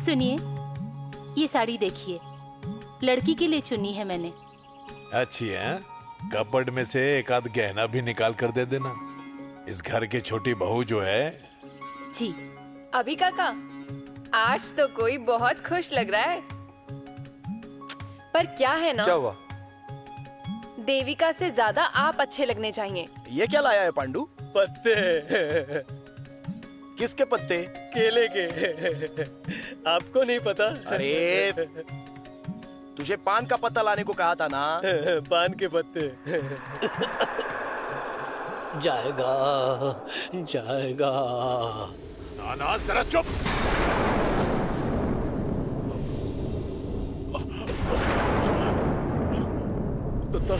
सुनिए, ये साड़ी देखिए, लड़की के लिए चुनी है मैंने। अच्छी है। कपड़ में से एक आध गहना भी निकाल कर दे देना। इस घर की छोटी बहू जो है। जी। अभी काका, आज तो कोई बहुत खुश लग रहा है। पर क्या है ना, क्या हुआ? देविका से ज्यादा आप अच्छे लगने चाहिए। ये क्या लाया है पांडु? पत्ते। किसके पत्ते? केले के। आपको नहीं पता? अरे तुझे पान का पत्ता लाने को कहा था ना। पान के पत्ते। जाएगा जाएगा। नाना जरा चुप। दत्ता,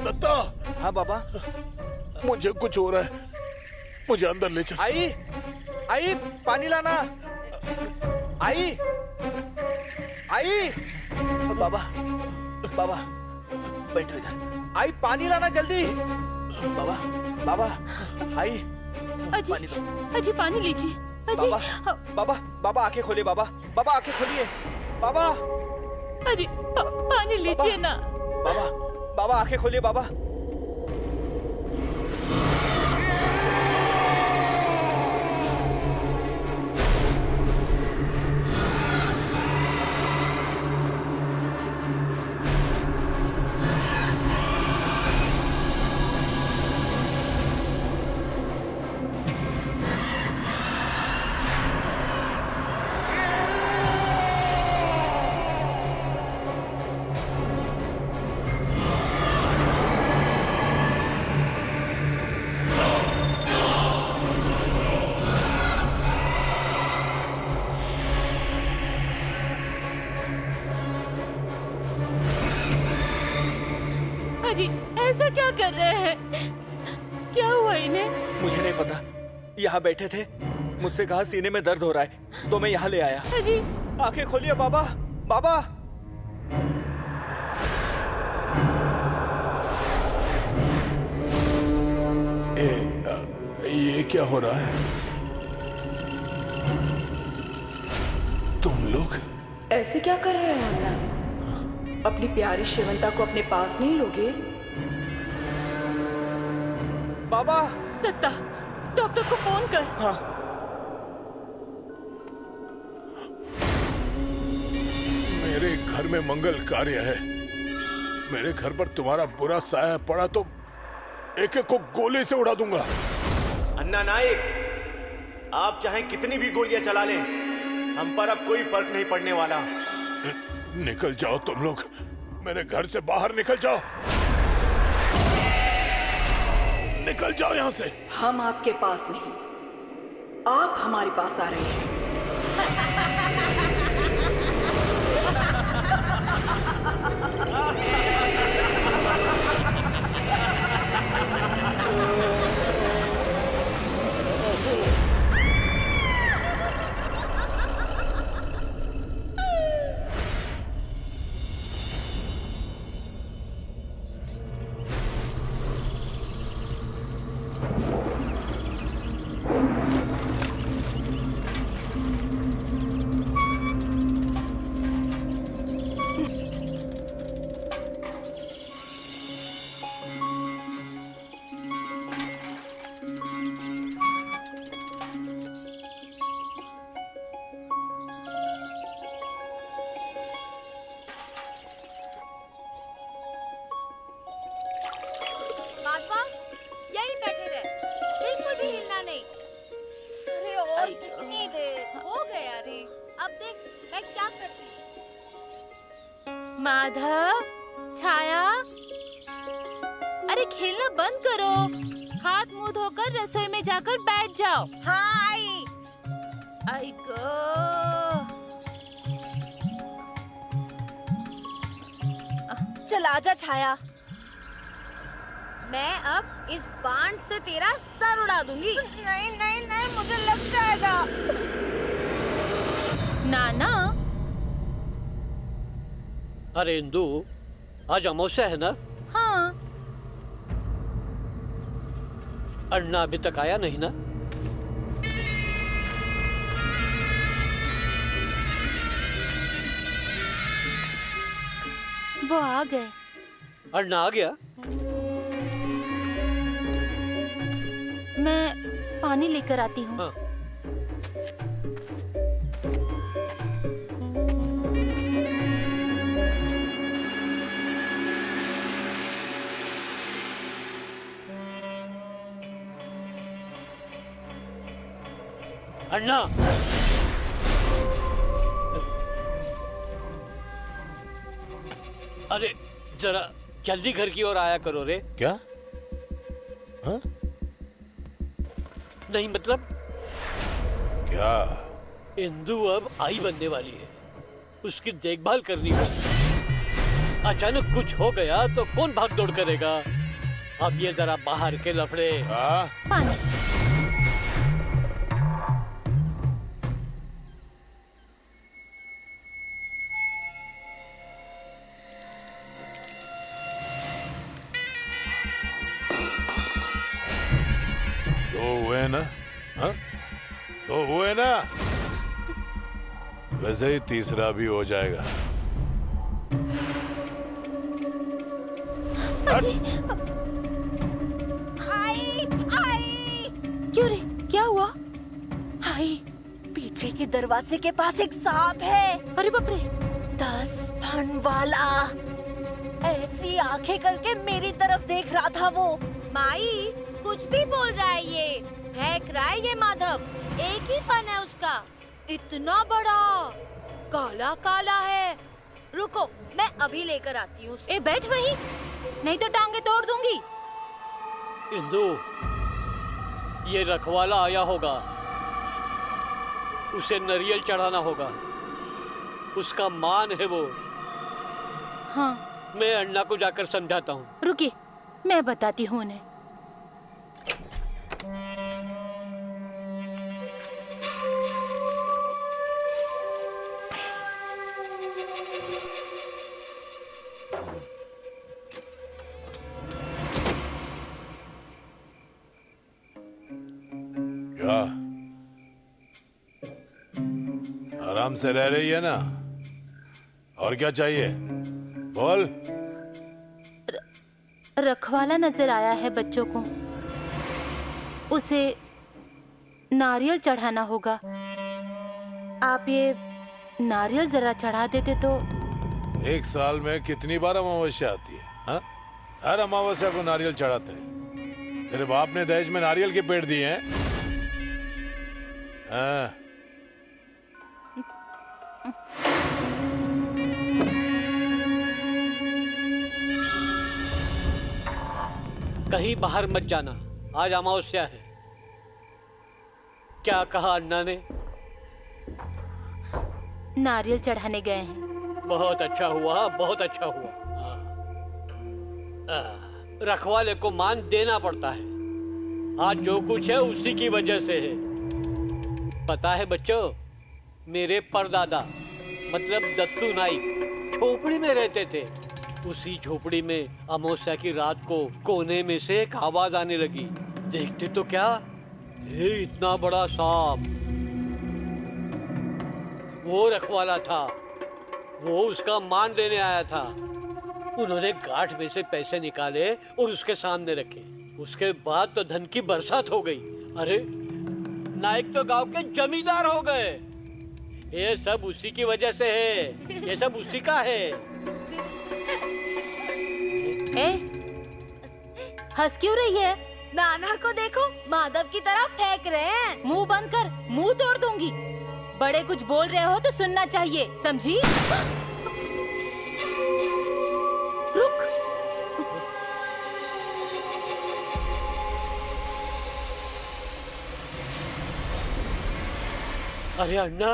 दत्ता। हाँ बाबा। मुझे कुछ हो रहा है, मुझे अंदर ले चल। आई, आई पानी लाना। आई, आई। बाबा, बाबा बैठो इधर। आई पानी लाना जल्दी। बाबा, बाबा, आई अजी, पानी लो। अजी पानी लीजिए। अजी, बाबा, बाबा, बाबा आंखें खोलिए। बाबा, बाबा आंखें खोलिए। बाबा, अजी पानी लीजिए ना। बाबा, बाबा आंखें खोलिए। बाबा, अजी ऐसा क्या कर रहे हैं? क्या हुआ इन्हें? मुझे नहीं पता। यहाँ बैठे थे, मुझसे कहा सीने में दर्द हो रहा है, तो मैं यहाँ ले आया। अजी आंखें खोलिए बाबा, बाबा। ये क्या हो रहा है? तुम लोग ऐसे क्या कर रहे हैं अन्ना? अपनी प्यारी शिवंता को अपने पास नहीं लोगे? बाबा। दत्ता, डॉक्टर को फोन कर। हाँ। मेरे घर में मंगल कार्य है। मेरे घर पर तुम्हारा बुरा साया पड़ा तो एक एक को गोली से उड़ा दूंगा। अन्ना नायक, आप चाहे कितनी भी गोलियां चला लें, हम पर अब कोई फर्क नहीं पड़ने वाला। निकल जाओ तुम लोग, मेरे घर से बाहर निकल जाओ। निकल जाओ यहाँ से। हम आपके पास नहीं, आप हमारे पास आ रहे हैं। माधव, छाया, अरे खेलना बंद करो। हाथ मुंह धोकर रसोई में जाकर बैठ जाओ। हाँ आई। आई गो। चल आजा छाया, मैं अब इस बाण से तेरा सर उड़ा दूंगी। नहीं नहीं नहीं, मुझे लग जाएगा। नाना। अरे इंदु, आज अमावस्या है ना? हाँ। अन्ना अभी तक आया नहीं ना? वो आ गए। अन्ना आ गया? मैं पानी लेकर आती हूँ। हाँ। अन्ना, अरे जरा जल्दी घर की ओर आया करो रे। क्या? हाँ? नहीं मतलब क्या? इंदु अब आई बनने वाली है, उसकी देखभाल करनी हो। अचानक कुछ हो गया तो कौन भाग दौड़ करेगा? अब ये जरा बाहर के लफड़े। हाँ? पानी। तो हुए ना? हाँ? तो हुए ना? वैसे ही तीसरा भी हो जाएगा। आई आई क्यों रे, क्या हुआ? आई, पीछे के दरवाजे के पास एक सांप है। अरे बाप रे। 10 फन वाला ऐसी आंखें करके मेरी तरफ देख रहा था वो। माई कुछ भी बोल रहा है ये, फेंक रहा है ये माधव। एक ही फन है उसका, इतना बड़ा काला काला है। रुको मैं अभी लेकर आती हूँ। ए बैठ वहीं, नहीं तो टांगे तोड़ दूंगी। इंदु, ये रखवाला आया होगा, उसे नारियल चढ़ाना होगा, उसका मान है वो। हाँ मैं अन्ना को जाकर समझाता हूँ। रुकिए, मैं बताती हूँ उन्हें। क्या? आराम से रह रही है ना? और क्या चाहिए? बोल। रखवाला नजर आया है बच्चों को, उसे नारियल चढ़ाना होगा। आप ये नारियल जरा चढ़ा देते तो। एक साल में कितनी बार अमावस्या आती है? हाँ? हर अमावस्या को नारियल चढ़ाते हैं। तेरे बाप ने दहेज में नारियल के पेड़ दिए हैं? हाँ। कहीं बाहर मत जाना, आज अमावस्या है। क्या कहा अन्ना ने? नारियल चढ़ाने गए हैं। बहुत अच्छा हुआ, बहुत अच्छा हुआ। रखवाले को मान देना पड़ता है। आज जो कुछ है उसी की वजह से है। पता है बच्चों, मेरे परदादा मतलब दत्तू नाइक झोपड़ी में रहते थे। उसी झोपड़ी में अमावस्या की रात को कोने में से एक आवाज आने लगी। देखते तो क्या, ये इतना बड़ा सांप। वो रखवाला था, वो उसका मान लेने आया था। उन्होंने गांठ में से पैसे निकाले और उसके सामने रखे। उसके बाद तो धन की बरसात हो गई। अरे नाइक तो गांव के जमींदार हो गए। ये सब उसी की वजह से है, ये सब उसी का है। ए, हंस क्यों रही है? नाना को देखो, माधव की तरह फेंक रहे हैं। मुंह बंद कर, मुंह तोड़ दूंगी। बड़े कुछ बोल रहे हो तो सुनना चाहिए, समझी? रुक। अरे अन्ना,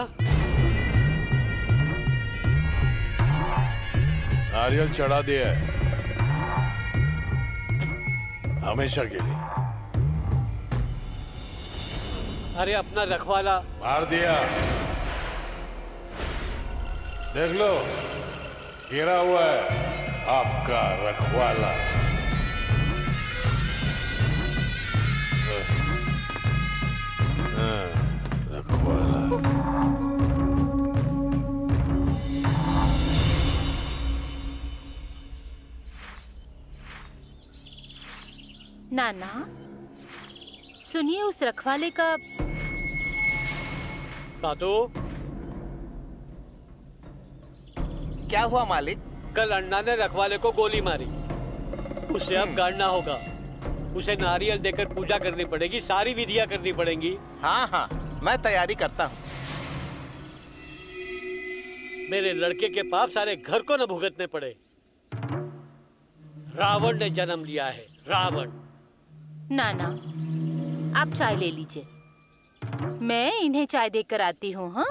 नारियल चढ़ा दिया है हमेशा के लिए। अरे अपना रखवाला मार दिया, देख लो, गिरा हुआ है आपका रखवाला। रखवाला। नाना, सुनिए उस रखवाले का। दादू, क्या हुआ मालिक? कल अन्ना ने रखवाले को गोली मारी। उसे अब गाड़ना होगा। उसे नारियल देकर पूजा करनी पड़ेगी, सारी विधियां करनी पड़ेंगी। हाँ हाँ, मैं तैयारी करता हूँ। मेरे लड़के के पाप सारे घर को न भुगतने पड़े। रावण ने जन्म लिया है, रावण। नाना, आप चाय ले लीजिए, मैं इन्हें चाय देकर आती हूँ। हाँ,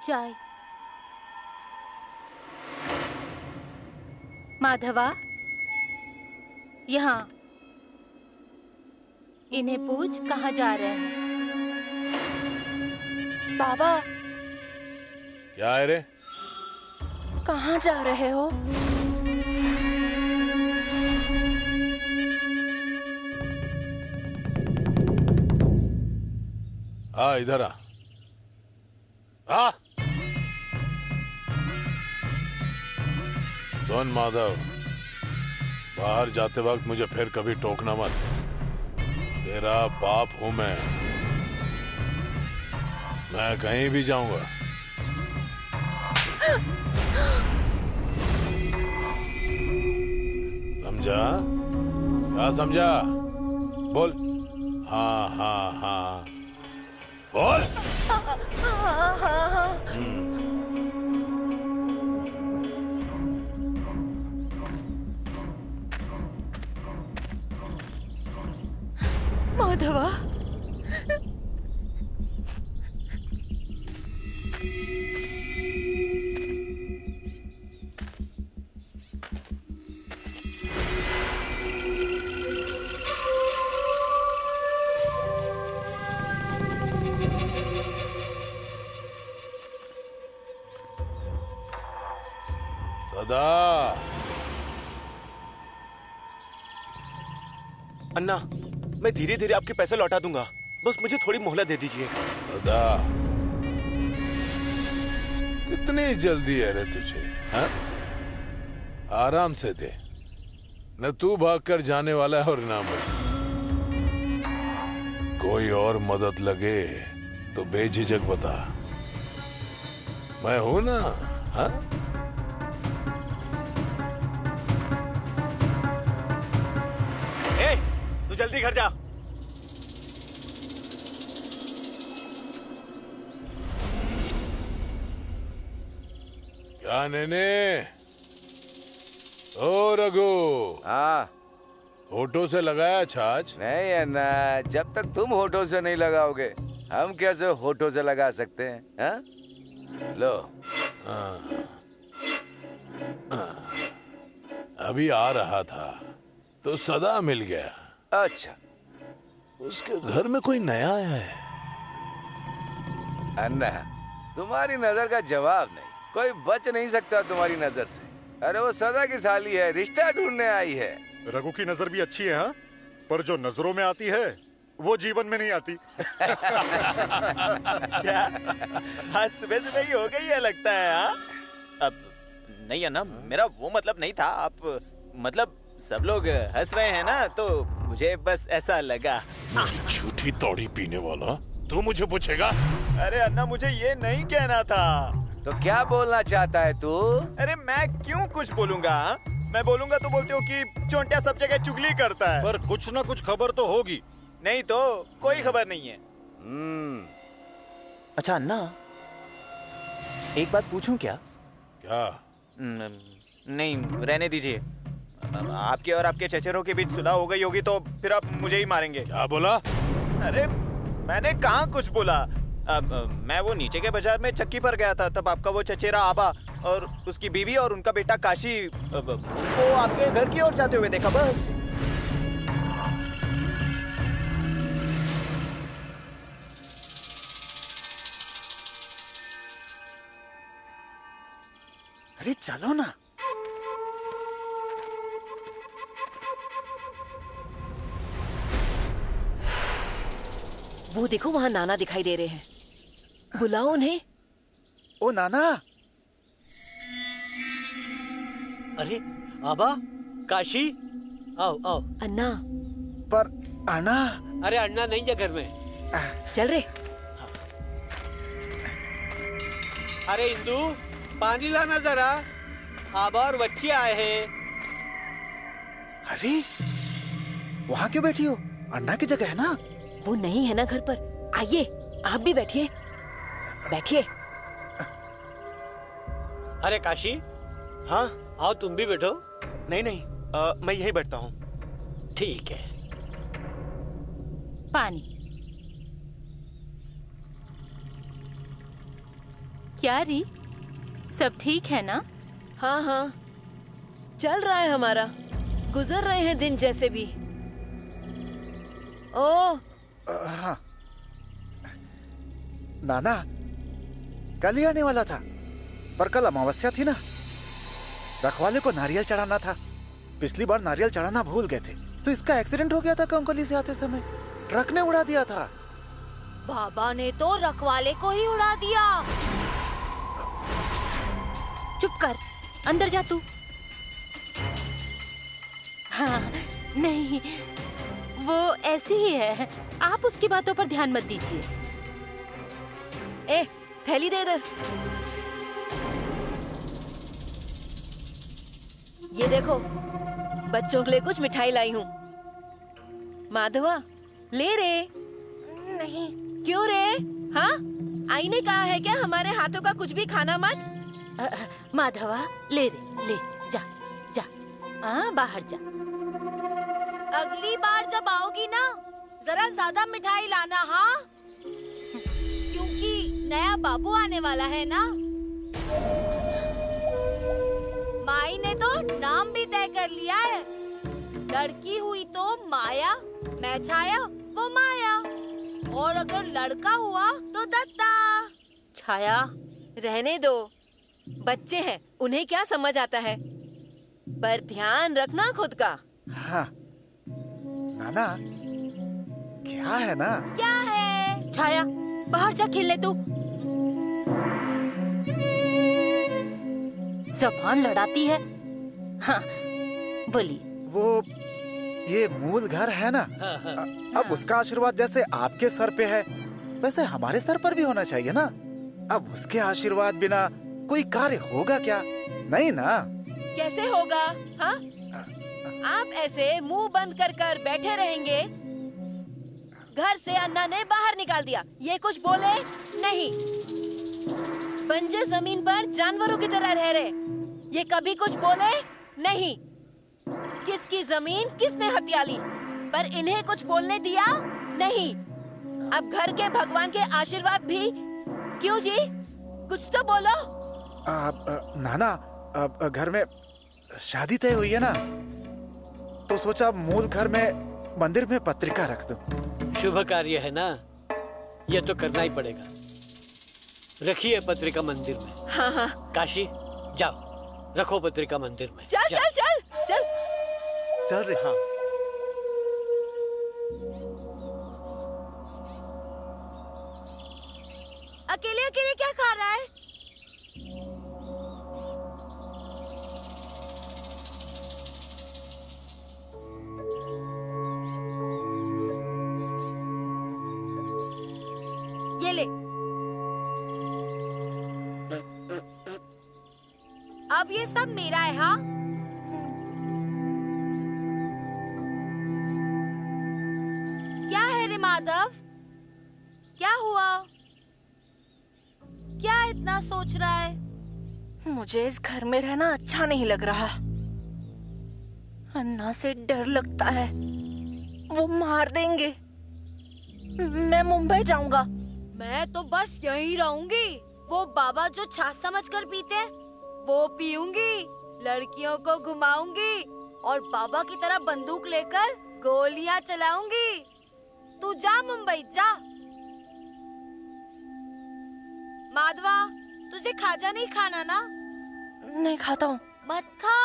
चाय। माधवा, यहाँ इन्हें पूछ कहाँ जा रहे हैं। बाबा, क्या है रे? कहाँ जा रहे हो? इधर आ। सुन माधव, बाहर जाते वक्त मुझे फिर कभी टोकना मत। तेरा बाप हूं मैं कहीं भी जाऊंगा। समझा? क्या समझा? बोल। हाँ हाँ हाँ बोल। माधवा, सदा। अन्ना, मैं धीरे धीरे आपके पैसे लौटा दूंगा, बस मुझे थोड़ी मोहलत दे दीजिए। सदा, कितनी जल्दी है रे तुझे? हाँ? आराम से दे, न तू भागकर जाने वाला है और ना मैं। कोई और मदद लगे तो बेझिझक बता, मैं हूं ना। हाँ? तू जल्दी घर जा। क्या नेने? ओ रघु। हाँ, होठों से लगाया छाछ? नहीं अन्ना, जब तक तुम होठों से नहीं लगाओगे हम कैसे होठों से लगा सकते हैं? हाँ? लो। अभी आ रहा था तो सदा मिल गया। अच्छा, उसके घर में कोई नया आया है? अन्ना, तुम्हारी नजर का जवाब नहीं, कोई बच नहीं सकता तुम्हारी नजर से। अरे वो सदा की साली है, रिश्ता ढूंढने आई है। रघु की नजर भी अच्छी है, हाँ? पर जो नजरों में आती है वो जीवन में नहीं आती। क्या आज सुबह सुबह ही हो गई है लगता है? हाँ, अब नहीं है ना, मेरा वो मतलब नहीं था। आप मतलब सब लोग हंस रहे हैं ना, तो मुझे बस ऐसा लगा। झूठी तौड़ी पीने वाला, तू मुझे पूछेगा? अरे अन्ना, मुझे ये नहीं कहना था। तो क्या बोलना चाहता है तू? अरे मैं क्यों कुछ बोलूंगा? मैं बोलूंगा तो बोलते हो कि चोंटिया सब जगह चुगली करता है। पर कुछ ना कुछ खबर तो होगी। नहीं तो कोई खबर नहीं है। अच्छा अन्ना, एक बात पूछूं क्या? क्या? नहीं, रहने दीजिए। आपके और आपके चचेरों के बीच सुलह हो गई होगी तो फिर आप मुझे ही मारेंगे। क्या बोला? अरे मैंने कहाँ कुछ बोला। अब मैं वो नीचे के बाजार में चक्की पर गया था, तब आपका वो चचेरा आबा और उसकी बीवी और उनका बेटा काशी वो आपके घर की ओर जाते हुए देखा, बस। अरे चलो ना। वो देखो, वहाँ नाना दिखाई दे रहे हैं, बुलाओ उन्हें। ओ नाना। अरे आबा, काशी, आओ आओ। अन्ना। पर अन्ना। अरे अन्ना नहीं है घर में। चल रे। अरे इंदू, पानी लाना जरा। आबा और बच्ची आए हैं। अरे वहाँ क्यों बैठी हो? अन्ना की जगह है ना। वो नहीं है ना घर पर। आइए, आप भी बैठिए। बैठिए। अरे काशी। हाँ। आओ तुम भी बैठो। नहीं नहीं, मैं यहीं बैठता हूँ। ठीक है। पानी। क्या री, सब ठीक है ना? हाँ हाँ, चल रहा है हमारा। गुजर रहे हैं दिन जैसे भी। ओ हाँ नाना, कल ही आने वाला था, पर कल अमावस्या थी ना। रखवाले को नारियल चढ़ाना था। पिछली बार नारियल चढ़ाना भूल गए थे, तो इसका एक्सीडेंट हो गया था कंकोली से आते समय। ट्रक ने उड़ा दिया था। बाबा ने तो रखवाले को ही उड़ा दिया। चुप कर, अंदर जा तू। हाँ, नहीं, वो ऐसी ही है। आप उसकी बातों पर ध्यान मत दीजिए। ए, थैली दे इधर। ये देखो, बच्चों के लिए कुछ मिठाई लाई हूँ। माधवा, ले रे। नहीं। क्यों रे? हाँ, आई ने कहा है क्या हमारे हाथों का कुछ भी खाना मत? माधवा, ले रे, ले जा जा। बाहर जा। अगली बार जब आओगी ना, जरा ज्यादा मिठाई लाना। हाँ, क्योंकि नया बाबू आने वाला है ना। माई ने तो नाम भी तय कर लिया है। लड़की हुई तो माया, मैं छाया, वो माया, और अगर लड़का हुआ तो दत्ता। छाया, रहने दो। बच्चे हैं, उन्हें क्या समझ आता है। पर ध्यान रखना खुद का। हाँ नाना, क्या है ना? क्या है? छाया, बाहर जा खेल ले तू। ज़बान लड़ाती है। हाँ, बोलिए। वो ये मूल घर है ना, अब उसका आशीर्वाद जैसे आपके सर पे है, वैसे हमारे सर पर भी होना चाहिए ना। अब उसके आशीर्वाद बिना कोई कार्य होगा क्या? नहीं ना। कैसे होगा? हाँ, आप ऐसे मुंह बंद कर कर बैठे रहेंगे। घर से अन्ना ने बाहर निकाल दिया, ये कुछ बोले नहीं। बंजर जमीन पर जानवरों की तरह रह रहे, ये कभी कुछ बोले नहीं। किसकी जमीन किसने हत्या ली, पर इन्हें कुछ बोलने दिया नहीं। अब घर के भगवान के आशीर्वाद भी। क्यों जी, कुछ तो बोलो। नाना, अब घर में शादी तय हुई है ना, तो सोचा मूल घर में मंदिर में पत्रिका रख दूं। शुभ कार्य है ना, ये तो करना ही पड़ेगा। रखिए पत्रिका मंदिर में। हाँ हाँ। काशी, जाओ, रखो पत्रिका मंदिर में। चल चल चल चल चल रे। हाँ। अकेले अकेले क्या खा रहा है? ये ले। अब ये सब मेरा है। हाँ, क्या है रे माधव? क्या हुआ? क्या इतना सोच रहा है? मुझे इस घर में रहना अच्छा नहीं लग रहा। अन्ना से डर लगता है, वो मार देंगे। मैं मुंबई जाऊंगा। मैं तो बस यहीं रहूंगी। वो बाबा जो छाछ समझकर पीते हैं, वो पीऊंगी, लड़कियों को घुमाऊंगी और बाबा की तरह बंदूक लेकर गोलियां चलाऊंगी। तू जा मुंबई जा। माधवा, तुझे खाजा नहीं खाना ना? नहीं खाता हूँ। मत खा,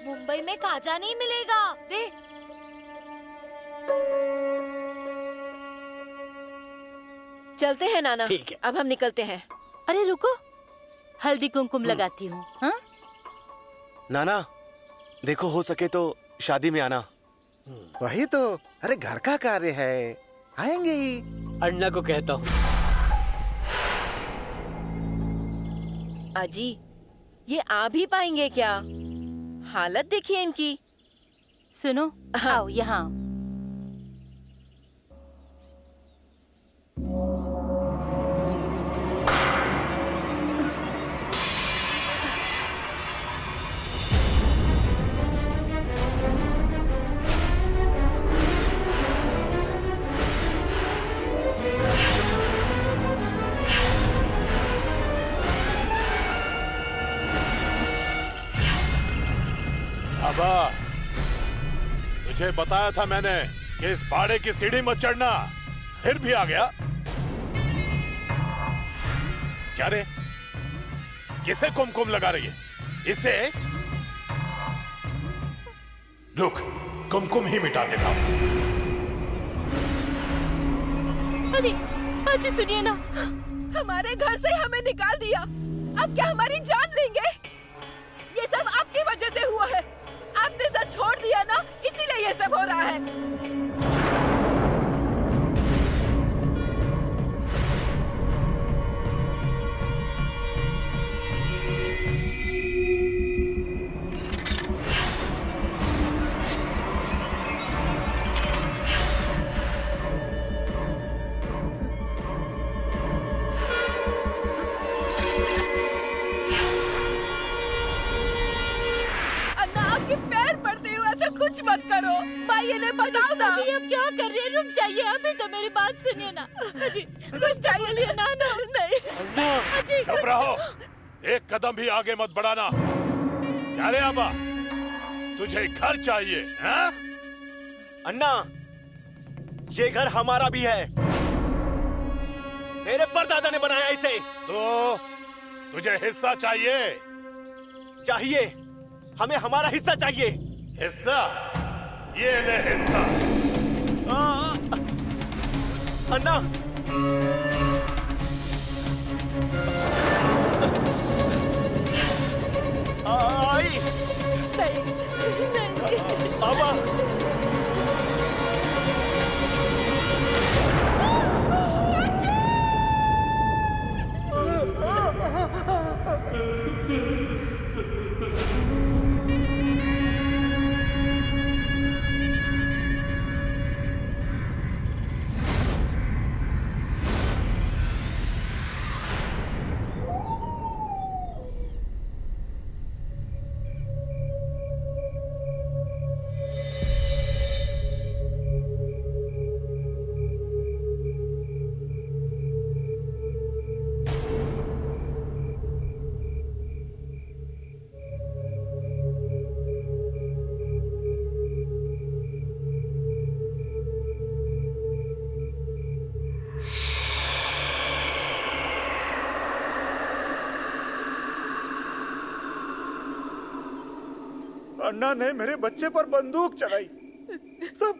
मुंबई में खाजा नहीं मिलेगा। दे। चलते हैं नाना। ठीक है। अब हम निकलते हैं। अरे रुको, हल्दी कुमकुम लगाती हूँ। हाँ नाना, देखो हो सके तो शादी में आना। वही तो, अरे घर का कार्य है, आएंगे ही। अन्ना को कहता हूँ। अजी, ये आ भी पाएंगे क्या? हालत देखिए इनकी। सुनो, आओ यहाँ। आबा, तुझे बताया था मैंने कि इस बाड़े की सीढ़ी मत चढ़ना, फिर भी आ गया। क्या रे, किसे कुमकुम लगा रही है? इसे रुक, कुमकुम ही मिटा देता हूं। अजी, अजी सुनिए ना, हमारे घर से हमें निकाल दिया, अब क्या हमारी जान लेंगे? ये सब आपकी वजह से हुआ है, आपने सब छोड़ दिया ना, इसीलिए ये सब हो रहा है। कुछ मत करो, भाई इन्हें बताओ ना। जी अब क्या कर रहे हैं? रुक जाइए, अभी तो मेरी बात सुनिए ना। जी रुक जाइए ना। नहीं अजी, चुप रहो, एक कदम भी आगे मत बढ़ाना। क्या रे आबा, तुझे घर चाहिए? हैं? अन्ना, ये घर हमारा भी है, मेरे परदादा ने बनाया इसे। तो तुझे हिस्सा चाहिए? चाहिए, हमें हमारा हिस्सा चाहिए। हिस्सा? ये ले हिस्सा। अन्ना, आई नहीं, नहीं। आबा, अन्ना ने मेरे बच्चे पर बंदूक चलाई, सब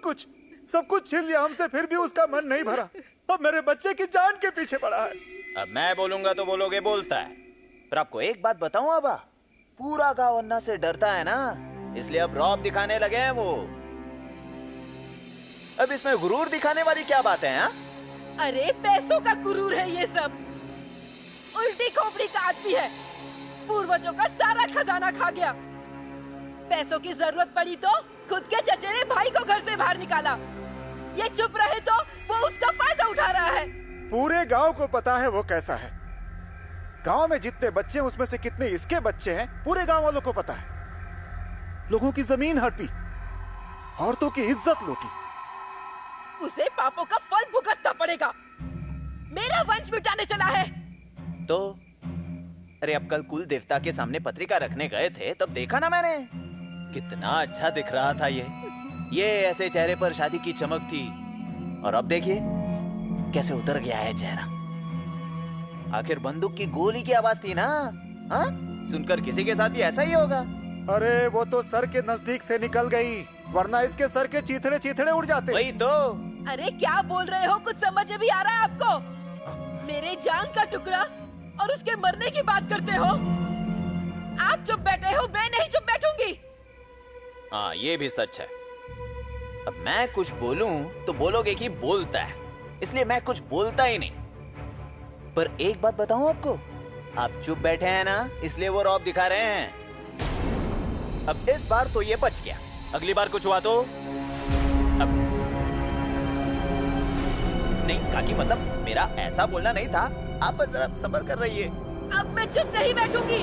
कुछ छीन लिया हमसे, फिर भी उसका मन नहीं भरा। अब मेरे बच्चे की जान के पीछे पड़ा है। अब मैं बोलूंगा तो बोलोगे बोलता है, पर आपको एक बात बताऊं आबा, पूरा गांव अन्ना से डरता है ना, इसलिए अब रौब दिखाने लगे हैं वो। अब इसमें गुरूर दिखाने वाली क्या बात है? हा? अरे पैसों का गुरूर है ये सब, उल्टी खोपड़ी का आदमी है, पूर्वजों का सारा खजाना खा गया। पैसों की जरूरत पड़ी तो खुद के चचेरे भाई को घर से बाहर निकाला, ये चुप रहे तो वो उसका फायदा उठा रहा है। पूरे गांव को पता है वो कैसा है। गांव में जितने बच्चे हैं उसमें से कितने इसके बच्चे हैं पूरे गांव वालों को पता है। लोगों की जमीन हड़पी, औरतों की इज्जत लूटी। उसे पापों का फल भुगतना पड़ेगा। मेरा वंश मिटाने चला है तो अरे अब कल कुल देवता के सामने पत्रिका रखने गए थे, तब देखा ना मैंने, कितना अच्छा दिख रहा था ये ऐसे चेहरे पर शादी की चमक थी, और अब देखिए कैसे उतर गया है चेहरा। आखिर बंदूक की गोली की आवाज थी ना, हाँ? सुनकर किसी के साथ भी ऐसा ही होगा। अरे वो तो सर के नजदीक से निकल गई, वरना इसके सर के चीथड़े चीथड़े उड़ जाते। वही तो। अरे क्या बोल रहे हो, कुछ समझ में भी आ रहा है आपको? मेरे जान का टुकड़ा और उसके मरने की बात करते हो। आप चुप बैठे हो, मैं नहीं चुप बैठूंगी। हाँ, ये भी सच है। अब मैं कुछ बोलूं तो बोलोगे कि बोलता है, इसलिए मैं कुछ बोलता ही नहीं। पर एक बात बताऊं आपको, आप चुप बैठे हैं ना, इसलिए वो रौब दिखा रहे हैं। अब इस बार तो ये बच गया, अगली बार कुछ हुआ तो अब नहीं काकी, मतलब मेरा ऐसा बोलना नहीं था, आप बस जरा सब्र कर रही है। अब मैं चुप नहीं बैठूंगी।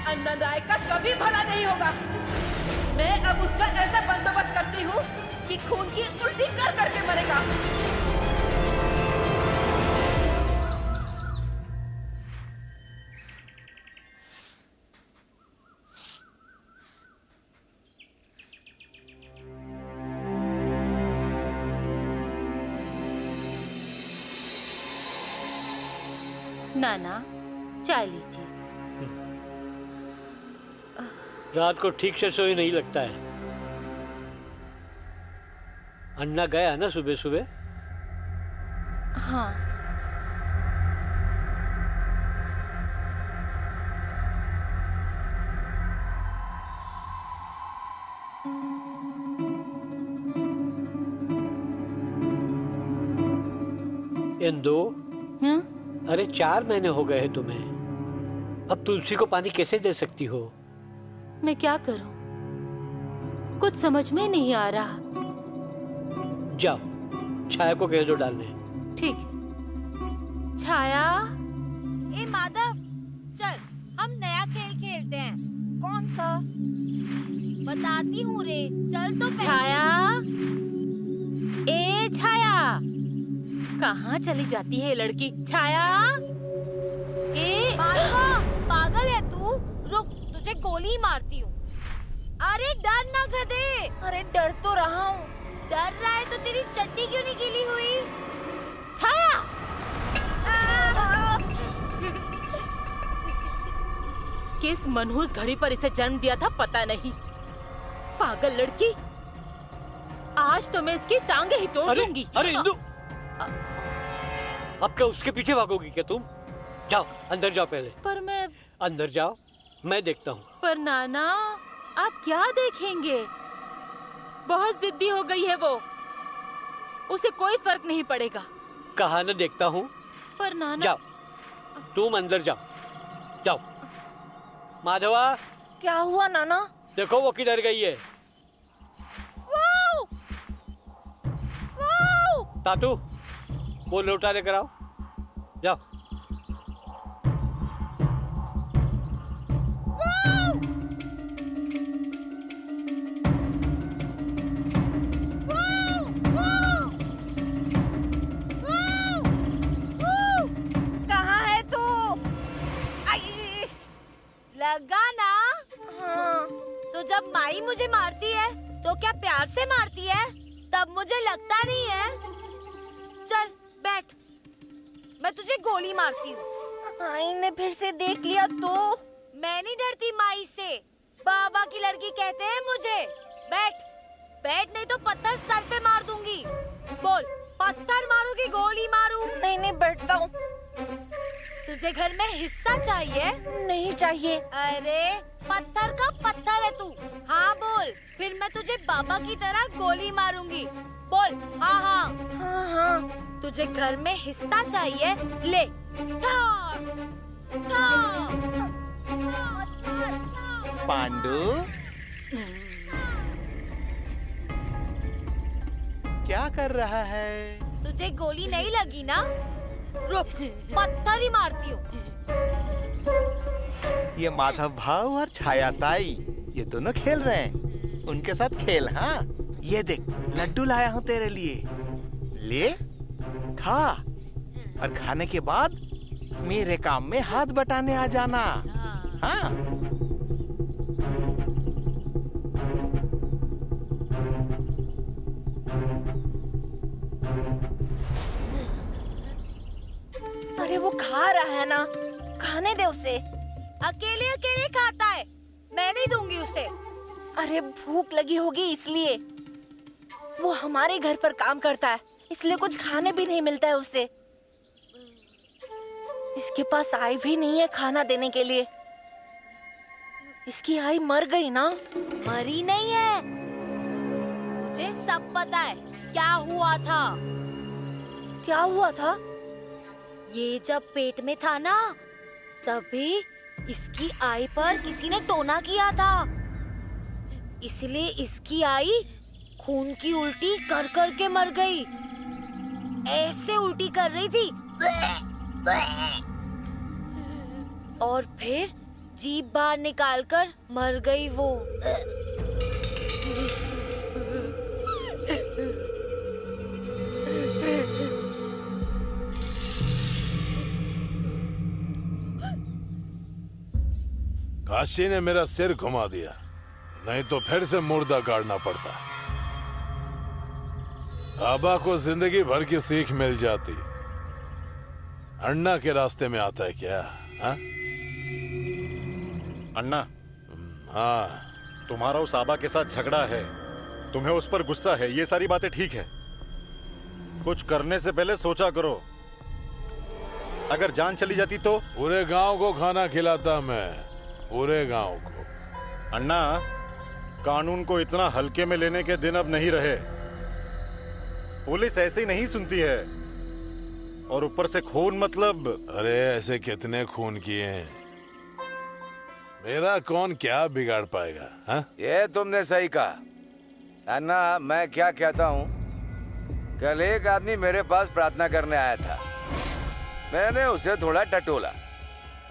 अन्ना राय का कभी भला नहीं होगा। मैं अब उसका ऐसा बंदोबस्त करती हूँ कि खून की उल्टी कर करके मरेगा। नाना, चाय लीजिए। रात को ठीक से सोई नहीं लगता है। अन्ना गया ना सुबह सुबह? हाँ। इन दो अरे 4 महीने हो गए हैं तुम्हें, अब तुलसी को पानी कैसे दे सकती हो? मैं क्या करूं? कुछ समझ में नहीं आ रहा। जाओ, छाया को कह दो डालने। ठीक। छाया। ए माधव, चल हम नया खेल खेलते हैं। कौन सा? बताती हूँ रे, चल तो। छाया, ए छाया, कहाँ चली जाती है लड़की? छाया, ए पागल है तू? रुक, तुझे गोली मारती हूँ। अरे डर ना गधे। अरे डर तो रहा हूँ। डर रहा है तो तेरी चड्डी क्यों नहीं गीली हुई? छाया! किस मनहूस घड़ी पर इसे जन्म दिया था पता नहीं। पागल लड़की, आज तो मैं इसकी टांगे ही तोड़ दूंगी। अरे इंदु, अब क्या उसके पीछे भागोगी क्या तुम? जाओ अंदर जाओ पहले। पर मैं अंदर जाओ, मैं देखता हूँ। पर नाना, आप क्या देखेंगे? बहुत जिद्दी हो गई है वो, उसे कोई फर्क नहीं पड़ेगा। कहा न देखता हूँ। पर नाना, जाओ तुम अंदर जाओ, जाओ। माधवा, क्या हुआ नाना? देखो वो किधर गई है। तातू, वो लोटा लेकर आओ, जाओ। कहाँ है तू? लगा ना? हाँ। तो जब माई मुझे मारती है तो क्या प्यार से मारती है? तब मुझे लगता नहीं है। चल बैठ, मैं तुझे गोली मारती हूँ। माई ने फिर से देख लिया तो? मैं नहीं डरती माई से, बाबा की लड़की कहते हैं मुझे। बैठ, बैठ नहीं तो पत्थर सर पे मार दूंगी। बोल, पत्थर मारूंगी गोली मारूं? नहीं नहीं, बैठता हूँ। तुझे घर में हिस्सा चाहिए? नहीं चाहिए। अरे पत्थर का पत्थर है तू। हाँ बोल, फिर मैं तुझे बाबा की तरह गोली मारूंगी। बोल हाँ हाँ। हाँ हाँ। तुझे घर में हिस्सा चाहिए? ले। पांडु, क्या कर रहा है? तुझे गोली नहीं लगी ना? रुक, पत्थर ही मारती हूँ। ये माधव भाव और छाया ताई, ये दोनों खेल रहे हैं। उनके साथ खेल। हाँ, ये देख, लड्डू लाया हूँ तेरे लिए। ले, खा, और खाने के बाद मेरे काम में हाथ बटाने आ जाना। हाँ। अरे वो खा रहा है ना, खाने दे उसे। अकेले अकेले खाता है, मैं नहीं दूंगी उसे। अरे भूख लगी होगी इसलिए। वो हमारे घर पर काम करता है, इसलिए कुछ खाने भी नहीं मिलता है उसे। इसके पास आई भी नहीं है खाना देने के लिए। इसकी आई मर गई ना? मरी नहीं है, मुझे सब पता है क्या हुआ था। क्या हुआ था? ये जब पेट में था ना, तभी इसकी आई पर किसी ने टोना किया था, इसलिए इसकी आई खून की उल्टी कर कर के मर गई। ऐसे उल्टी कर रही थी और फिर जीभ बाहर निकालकर मर गई वो। काशी ने मेरा सिर घुमा दिया, नहीं तो फिर से मुर्दा गाड़ना पड़ता। आबा को जिंदगी भर की सीख मिल जाती। अन्ना के रास्ते में आता है क्या? हा? अन्ना, हाँ, तुम्हारा उस आबा के साथ झगड़ा है, तुम्हें उस पर गुस्सा है, ये सारी बातें ठीक है। कुछ करने से पहले सोचा करो, अगर जान चली जाती तो। पूरे गांव को खाना खिलाता मैं, पूरे गांव को। अन्ना, कानून को इतना हल्के में लेने के दिन अब नहीं रहे। पुलिस ऐसे ही नहीं सुनती है, और ऊपर से खून मतलब। अरे ऐसे कितने खून किए हैं, मेरा कौन क्या बिगाड़ पाएगा? हा? ये तुमने सही कहा। अन्ना, मैं क्या कहता हूँ, कल एक आदमी मेरे पास प्रार्थना करने आया था। मैंने उसे थोड़ा टटोला।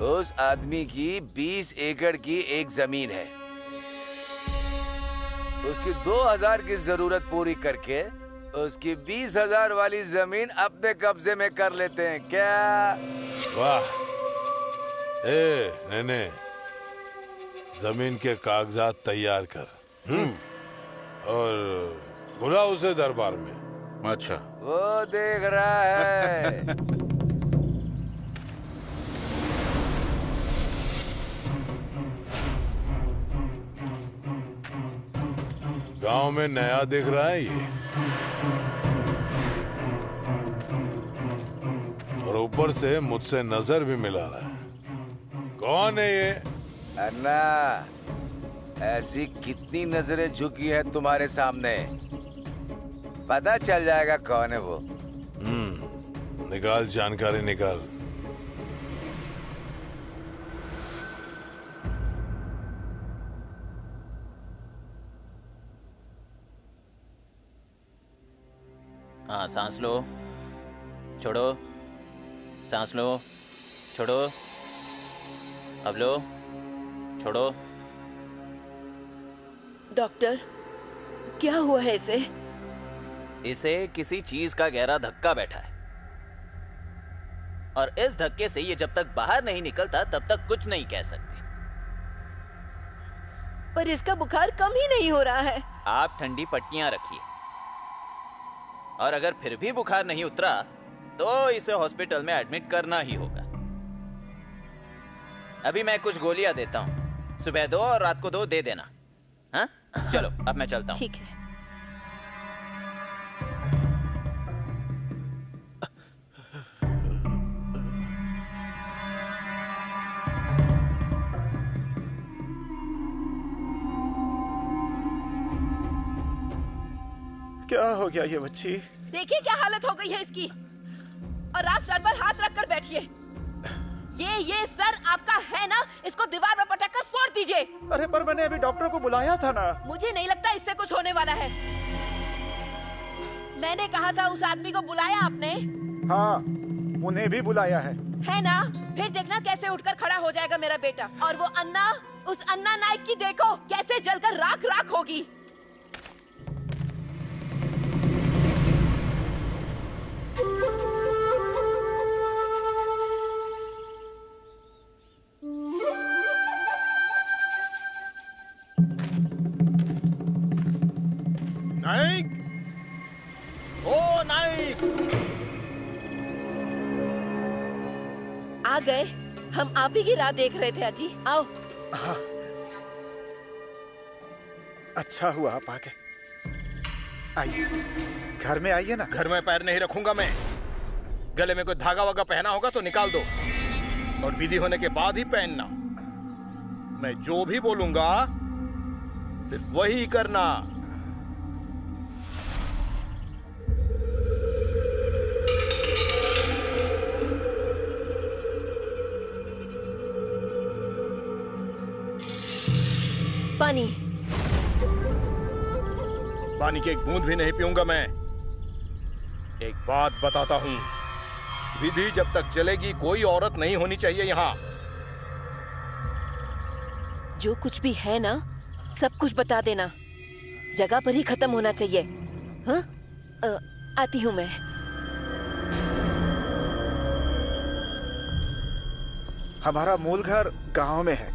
उस आदमी की 20 एकड़ की एक जमीन है। उसकी 2000 की जरूरत पूरी करके उसकी 20,000 वाली जमीन अपने कब्जे में कर लेते हैं क्या? वाह! नेने, जमीन के कागजात तैयार कर। और बुला उसे दरबार में। अच्छा, वो देख रहा है। गांव में नया दिख रहा है ये, और ऊपर से मुझसे नजर भी मिला रहा है। कौन है ये? अन्ना, ऐसी कितनी नजरें झुकी है तुम्हारे सामने, पता चल जाएगा कौन है वो। निकाल जानकारी निकाल। हाँ, सांस लो, छोड़ो, सांस लो, छोड़ो, अब लो, छोड़ो। डॉक्टर, क्या हुआ है इसे? इसे किसी चीज का गहरा धक्का बैठा है, और इस धक्के से ये जब तक बाहर नहीं निकलता तब तक कुछ नहीं कह सकती। पर इसका बुखार कम ही नहीं हो रहा है। आप ठंडी पट्टियां रखिए, और अगर फिर भी बुखार नहीं उतरा तो इसे हॉस्पिटल में एडमिट करना ही होगा। अभी मैं कुछ गोलियां देता हूँ, सुबह 2 और रात को 2 दे देना। हाँ? चलो, अब मैं चलता हूँ। ठीक है। क्या हो गया ये बच्ची? देखिए क्या हालत हो गई है इसकी, और आप सर पर हाथ रखकर बैठिए। ये सर आपका है ना, इसको दीवार में पटक कर फोड़ दीजिए। अरे पर मैंने अभी डॉक्टर को बुलाया था ना। मुझे नहीं लगता इससे कुछ होने वाला है। मैंने कहा था, उस आदमी को बुलाया आपने? हाँ, उन्हें भी बुलाया है ना? फिर देखना कैसे उठकर खड़ा हो जाएगा मेरा बेटा। और वो अन्ना, उस अन्ना नायक की देखो कैसे जलकर राख राख होगी। नाइक! ओ नाइक! आ गए? हम आप ही की राह देख रहे थे अजी। आओ। हाँ। अच्छा हुआ आप आ गए। आइए, घर में आइए ना। घर में पैर नहीं रखूंगा मैं। गले में कोई धागा वागा पहना होगा तो निकाल दो। और विधि होने के बाद ही पहनना। मैं जो भी बोलूंगा सिर्फ वही करना। पानी। पानी की एक बूंद भी नहीं पीऊंगा मैं। एक बात बताता हूं, विधि जब तक चलेगी कोई औरत नहीं होनी चाहिए यहाँ। जो कुछ भी है ना, सब कुछ बता देना। जगह पर ही खत्म होना चाहिए। हाँ? आती हूँ मैं। हमारा मूल घर गांव में है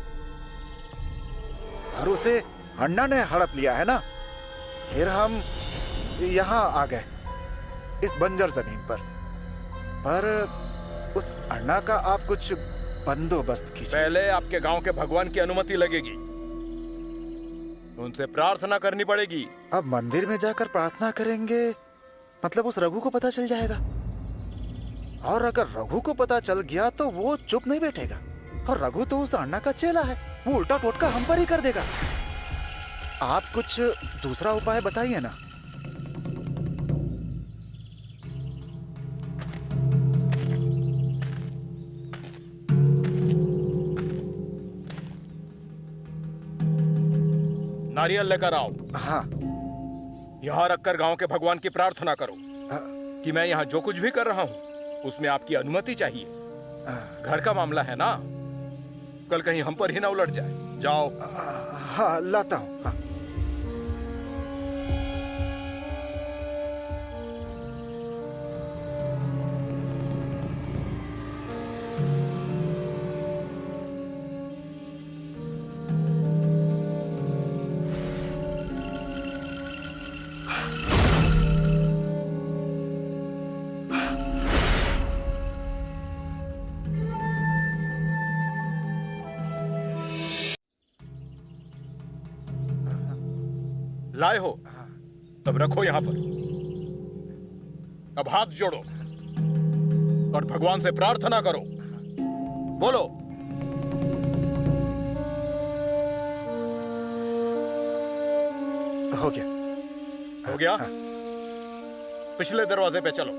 और उसे अन्ना ने हड़प लिया है ना। फिर हम यहाँ आ गए इस बंजर जमीन पर उस अन्ना का आप कुछ बंदोबस्त कीजिए। पहले आपके गांव के भगवान की अनुमति लगेगी, उनसे प्रार्थना करनी पड़ेगी। अब मंदिर में जाकर प्रार्थना करेंगे मतलब उस रघु को पता चल जाएगा, और अगर रघु को पता चल गया तो वो चुप नहीं बैठेगा। और रघु तो उस अन्ना का चेला है, वो उल्टा टोटका हम पर ही कर देगा। आप कुछ दूसरा उपाय बताइए ना। नारियल लेकर आओ। हाँ। यहाँ रखकर गांव के भगवान की प्रार्थना करो कि मैं यहाँ जो कुछ भी कर रहा हूँ उसमें आपकी अनुमति चाहिए। घर का मामला है ना, कल कहीं हम पर ही ना उलट जाए। जाओ। हाँ, लाता हूँ। हाँ। लाए हो तब रखो यहाँ पर। अब हाथ जोड़ो और भगवान से प्रार्थना करो। बोलो। हो गया। हो गया? हाँ। पिछले दरवाजे पे चलो।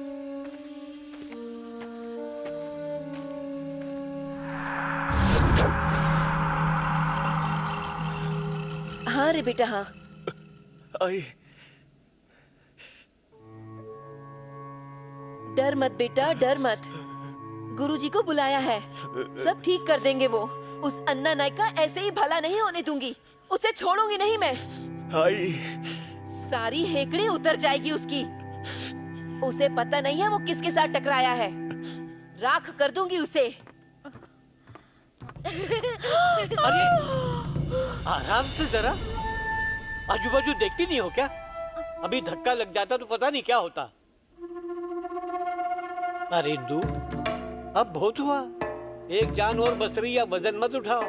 हाँ रे बेटा, हाँ। डर मत बेटा, डर मत। गुरुजी को बुलाया है, सब ठीक कर देंगे वो। उस अन्ना नायक का ऐसे ही भला नहीं होने दूंगी, उसे छोड़ूंगी नहीं मैं। सारी हेकड़ी उतर जाएगी उसकी। उसे पता नहीं है वो किसके साथ टकराया है। राख कर दूंगी उसे। अरे आराम से जरा, आजू बाजू देखती नहीं हो क्या? अभी धक्का लग जाता तो पता नहीं क्या होता। अरे इंदु, अब बहुत हुआ। एक जान और बच रही है, वजन मत उठाओ।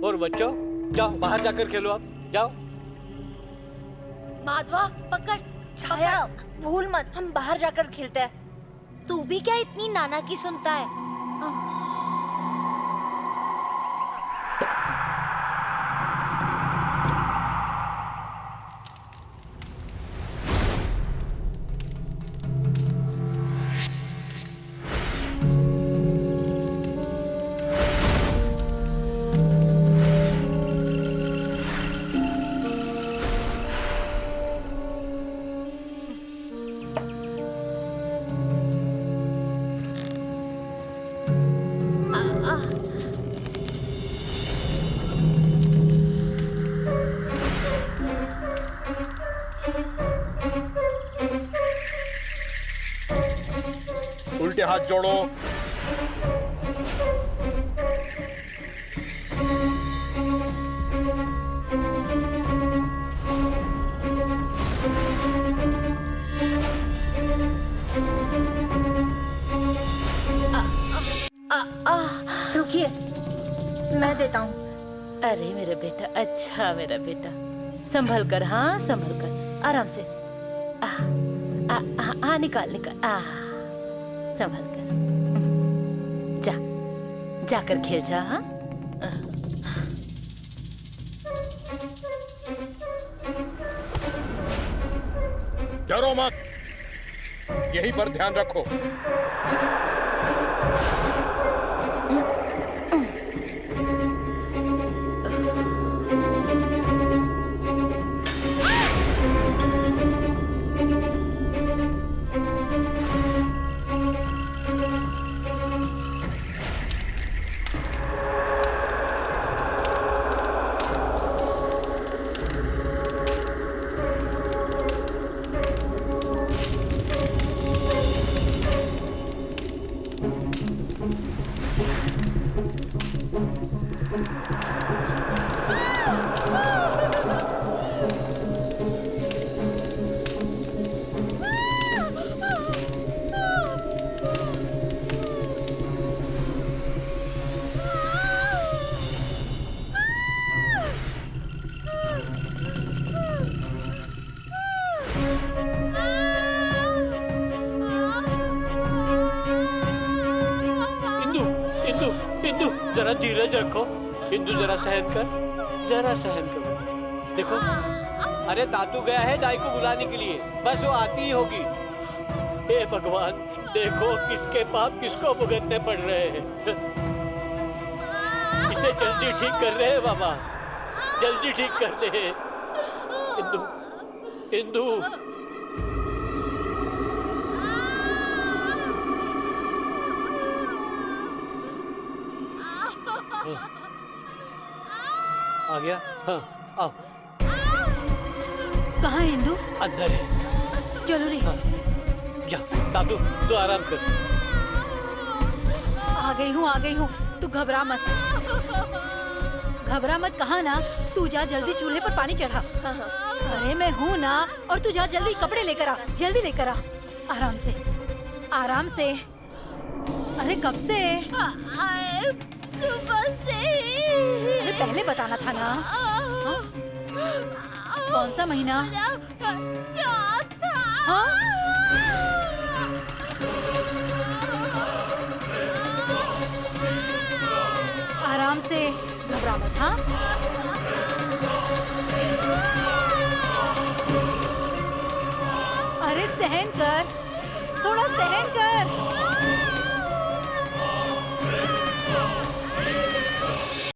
और बच्चों, जाओ बाहर जाकर खेलो। आप जाओ। माधवा पकड़। छाया, भूल मत, हम बाहर जाकर खेलते हैं। तू भी क्या इतनी नाना की सुनता है? उल्टे हाथ जोड़ो। रुकिए, मैं देता हूँ। अरे मेरा बेटा, अच्छा मेरा बेटा, संभल कर। हाँ संभल कर, आराम से। हाँ निकाल निकाल। संभल कर। जाकर खेल जा। हाँ, डरो मत, यहीं पर ध्यान रखो। जरा धीरज रखो इंदु, जरा सहन कर, जरा सहन करो। देखो, अरे दादू गया है दाई को बुलाने के लिए, बस वो आती ही होगी। हे भगवान, देखो किसके पाप किसको भुगतने पड़ रहे हैं। इसे जल्दी ठीक कर रहे हैं बाबा, जल्दी ठीक कर दे। इंदु, इंदु। आ गया? हाँ, आओ। कहाँ है इंदु? अंदर है। चलो रे। हाँ, जा दादू, तू आराम कर। आ गई हूँ। तू घबरा मत। कहा ना, तू जा जल्दी चूल्हे पर पानी चढ़ा। अरे मैं हूँ ना, और तू जा जल्दी कपड़े लेकर आ, जल्दी लेकर आ। आराम से, आराम से। अरे कब से? सुबह से। अरे पहले बताना था ना। हाँ? कौन सा महीना? चौथा। हाँ? आराम से, घबरा मत। हाँ? अरे सहन कर, थोड़ा सहन कर।